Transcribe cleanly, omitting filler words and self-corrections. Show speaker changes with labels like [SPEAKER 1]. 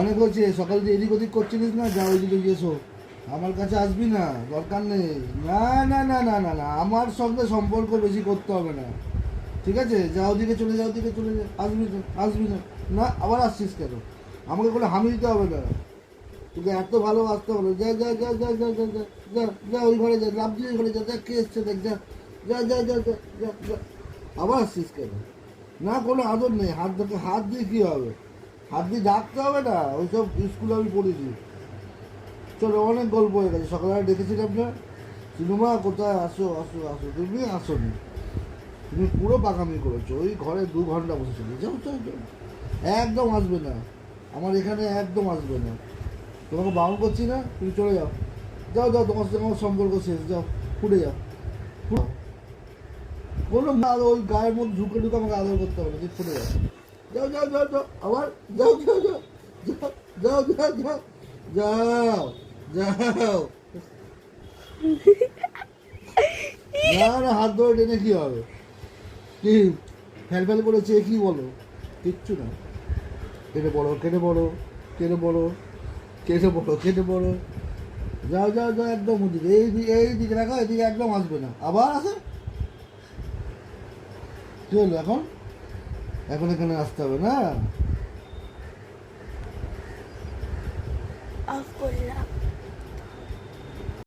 [SPEAKER 1] অনেক হচ্ছে সকাল দিয়ে এদিক ওদিক করছিলিস না, যা ওইদিকে গিয়েছো, আমার কাছে আসবি না, দরকার নেই। না না না না না না, আমার সঙ্গে সম্পর্ক বেশি করতে হবে না, ঠিক আছে? যা ওদিকে চলে যা, ওদিকে চলে যা, আসবি না আসবি না। না আবার আসছিস কেন? আমাকে কোনো হামি দিতে হবে না, তোকে এত ভালো আসতে হবে না। যা যা যা যা যা যা যা যা যা ওই ঘরে যা, লাভ দিয়ে ওই ঘরে যা, যা কে এসছে দেখ, যা যা যা যা যা যা যা। আবার আসছিস কেন? না কোনো আদর নেই, হাত ধরে, হাত দিয়ে কী হবে? হাত দিয়ে ডাকতে হবে না, ওইসব স্কুলে আমি পড়েছি। চলো অনেক গল্প হয়ে গেছে, সকালবেলা ডেকেছিলাম না, সিনেমা কোথায়, আসো আসো আসো, তুমি আসোনি, তুমি পুরো পাকামি করেছো, ওই ঘরে 2 ঘন্টা বসেছিল। যাও যাও যাও, একদম আসবে না, আমার এখানে একদম আসবে না, তোমাকে বারণ করছি না, তুমি চলে যাও, যাও যাও, তোমার সাথে আমার সম্পর্ক শেষ, যাও ফুটে যাও। কোনো ওই গায়ের মধ্যে ঢুকে ঢুকে আমাকে আদর করতে হবে না, তুমি ফুটে যাও, যাও যাও যাও যাও, আবার যাও যাও যাও যাও যাও যাও যাও যাও। না না, হাত ধরে টেনে কি হবে? কি ফ্যাল ফ্যাল করেছে কি বলো? কিচ্ছু না, কেটে পড়ো কেটে পড়ো কেটে পড়ো কেটে পড়ো কেটে পড়ো। যাও যাও যাও, একদম ওদিকে, এই দিকে রাখো, এদিকে একদম আসবে না, আবার আসে। কি হলো এখন? এখন এখানে আসতে হবে না।
[SPEAKER 2] অফ করলাম।